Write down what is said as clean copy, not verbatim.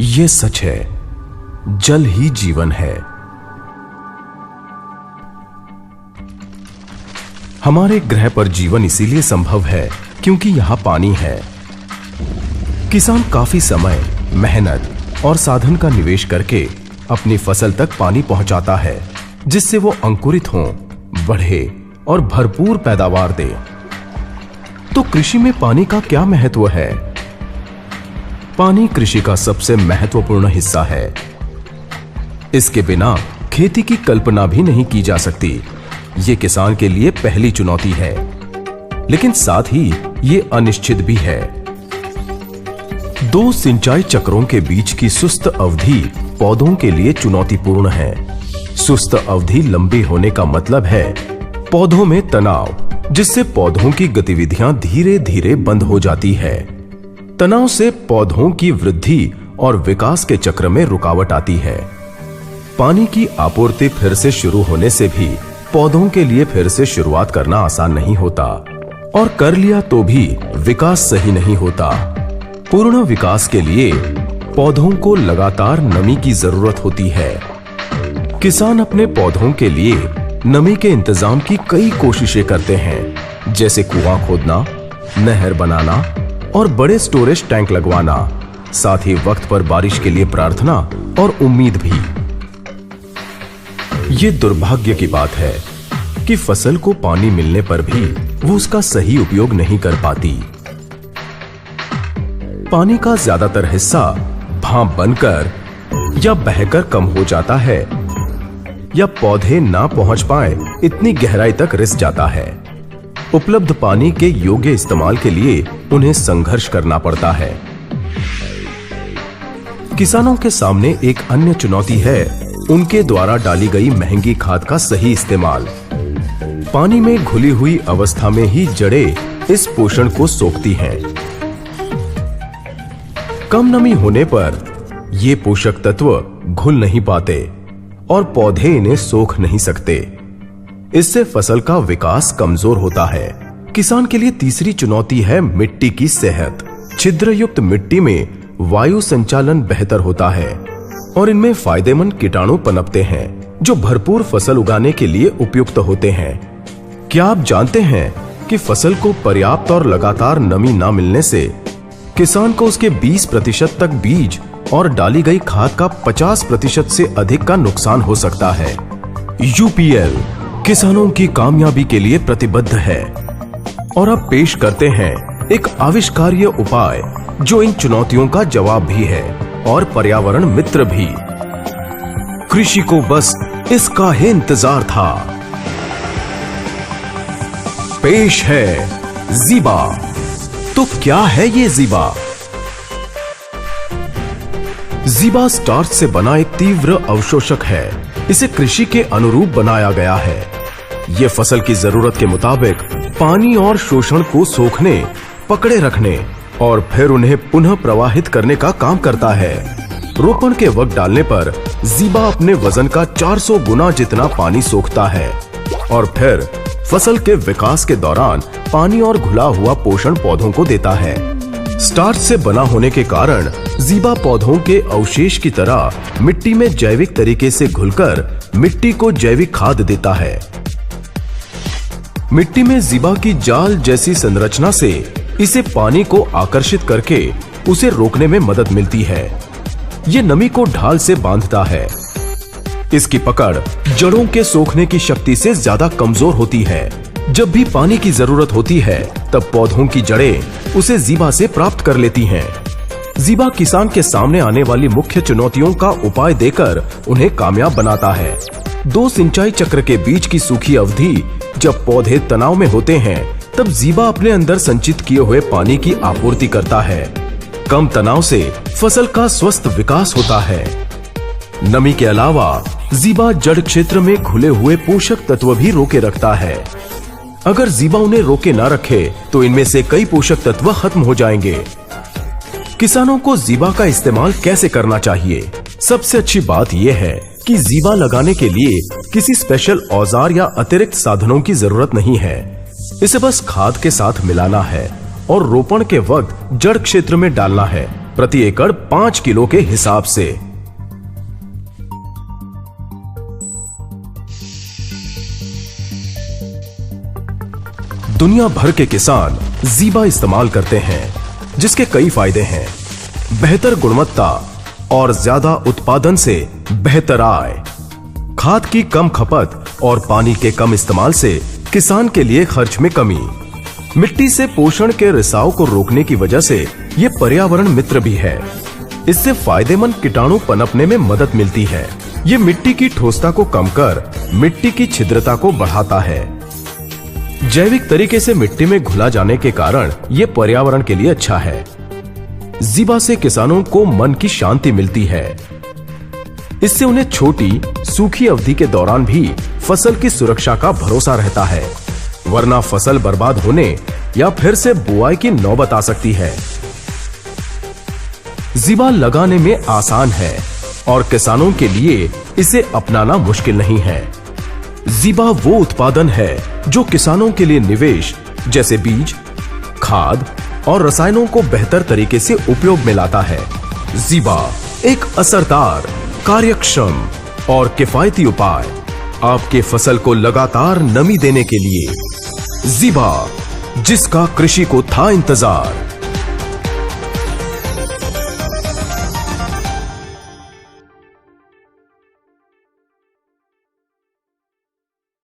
ये सच है, जल ही जीवन है। हमारे ग्रह पर जीवन इसीलिए संभव है क्योंकि यहां पानी है। किसान काफी समय, मेहनत और साधन का निवेश करके अपनी फसल तक पानी पहुंचाता है, जिससे वो अंकुरित हों, बढ़े और भरपूर पैदावार दे। तो कृषि में पानी का क्या महत्व है? पानी कृषि का सबसे महत्वपूर्ण हिस्सा है। इसके बिना खेती की कल्पना भी नहीं की जा सकती। ये किसान के लिए पहली चुनौती है, लेकिन साथ ही ये अनिश्चित भी है। दो सिंचाई चक्रों के बीच की सुस्त अवधि पौधों के लिए चुनौतीपूर्ण है। सुस्त अवधि लंबी होने का मतलब है पौधों में तनाव, जिससे पौधों की गतिविधियां धीरे धीरे बंद हो जाती है। तनाव से पौधों की वृद्धि और विकास के चक्र में रुकावट आती है। पानी की आपूर्ति फिर से शुरू होने से भी पौधों के लिए फिर से शुरुआत करना आसान नहीं होता, और कर लिया तो भी विकास सही नहीं होता। पूर्ण विकास के लिए पौधों को लगातार नमी की जरूरत होती है। किसान अपने पौधों के लिए नमी के इंतजाम की कई कोशिशें करते हैं, जैसे कुआं खोदना, नहर बनाना और बड़े स्टोरेज टैंक लगवाना। साथ ही वक्त पर बारिश के लिए प्रार्थना और उम्मीद भी। ये दुर्भाग्य की बात है कि फसल को पानी मिलने पर भी वो उसका सही उपयोग नहीं कर पाती। पानी का ज्यादातर हिस्सा भाप बनकर या बहकर कम हो जाता है, या पौधे ना पहुंच पाए इतनी गहराई तक रिस जाता है। उपलब्ध पानी के योग्य इस्तेमाल के लिए उन्हें संघर्ष करना पड़ता है। किसानों के सामने एक अन्य चुनौती है उनके द्वारा डाली गई महंगी खाद का सही इस्तेमाल। पानी में घुली हुई अवस्था में ही जड़ें इस पोषण को सोखती हैं। कम नमी होने पर ये पोषक तत्व घुल नहीं पाते और पौधे इन्हें सोख नहीं सकते। इससे फसल का विकास कमजोर होता है। किसान के लिए तीसरी चुनौती है मिट्टी की सेहत। छिद्रयुक्त मिट्टी में वायु संचालन बेहतर होता है और इनमें फायदेमंद कीटाणु पनपते हैं, जो भरपूर फसल उगाने के लिए उपयुक्त होते हैं। क्या आप जानते हैं कि फसल को पर्याप्त और लगातार नमी न मिलने से किसान को उसके 20% तक बीज और डाली गई खाद का 50% से अधिक का नुकसान हो सकता है। यूपीएल किसानों की कामयाबी के लिए प्रतिबद्ध है और अब पेश करते हैं एक आविष्कार्य उपाय जो इन चुनौतियों का जवाब भी है और पर्यावरण मित्र भी। कृषि को बस इसका ही इंतजार था। पेश है जीबा। तो क्या है ये जीबा? जीबा स्टार्च से बना एक तीव्र अवशोषक है। इसे कृषि के अनुरूप बनाया गया है। यह फसल की जरूरत के मुताबिक पानी और शोषण को सोखने, पकड़े रखने और फिर उन्हें पुनः प्रवाहित करने का काम करता है। रोपण के वक्त डालने पर जीबा अपने वजन का 400 गुना जितना पानी सोखता है और फिर फसल के विकास के दौरान पानी और घुला हुआ पोषण पौधों को देता है। स्टार्च से बना होने के कारण जीबा पौधों के अवशेष की तरह मिट्टी में जैविक तरीके से घुलकर मिट्टी को जैविक खाद देता है। मिट्टी में जीबा की जाल जैसी संरचना से इसे पानी को आकर्षित करके उसे रोकने में मदद मिलती है। ये नमी को ढाल से बांधता है। इसकी पकड़ जड़ों के सोखने की शक्ति से ज्यादा कमजोर होती है। जब भी पानी की जरूरत होती है तब पौधों की जड़ें उसे जीबा से प्राप्त कर लेती हैं। जीबा किसान के सामने आने वाली मुख्य चुनौतियों का उपाय देकर उन्हें कामयाब बनाता है। दो सिंचाई चक्र के बीच की सूखी अवधि जब पौधे तनाव में होते हैं तब जीबा अपने अंदर संचित किए हुए पानी की आपूर्ति करता है। कम तनाव से फसल का स्वस्थ विकास होता है। नमी के अलावा जीबा जड़ क्षेत्र में घुले हुए पोषक तत्व भी रोके रखता है। अगर जीबा उन्हें रोके ना रखे तो इनमें से कई पोषक तत्व खत्म हो जाएंगे। किसानों को जीबा का इस्तेमाल कैसे करना चाहिए? सबसे अच्छी बात यह है कि जीबा लगाने के लिए किसी स्पेशल औजार या अतिरिक्त साधनों की जरूरत नहीं है। इसे बस खाद के साथ मिलाना है और रोपण के वक्त जड़ क्षेत्र में डालना है। प्रति एकड़ 5 किलो के हिसाब से। दुनिया भर के किसान जीबा इस्तेमाल करते हैं, जिसके कई फायदे हैं। बेहतर गुणवत्ता और ज्यादा उत्पादन से बेहतर आय, खाद की कम खपत और पानी के कम इस्तेमाल से किसान के लिए खर्च में कमी, मिट्टी से पोषण के रिसाव को रोकने की वजह से ये पर्यावरण मित्र भी है। इससे फायदेमंद कीटाणु पनपने में मदद मिलती है। ये मिट्टी की ठोसता को कम कर मिट्टी की छिद्रता को बढ़ाता है। जैविक तरीके से मिट्टी में घुला जाने के कारण ये पर्यावरण के लिए अच्छा है। जीबा से किसानों को मन की शांति मिलती है। इससे उन्हें छोटी सूखी अवधि के दौरान भी फसल की सुरक्षा का भरोसा रहता है, वरना फसल बर्बाद होने या फिर से बुआई की नौबत आ सकती है। जीबा लगाने में आसान है और किसानों के लिए इसे अपनाना मुश्किल नहीं है। जीबा वो उत्पादन है जो किसानों के लिए निवेश जैसे बीज, खाद और रसायनों को बेहतर तरीके से उपयोग में लाता है। जीबा एक असरदार, कार्यक्षम और किफायती उपाय आपके फसल को लगातार नमी देने के लिए। जीबा, जिसका कृषि को था इंतजार।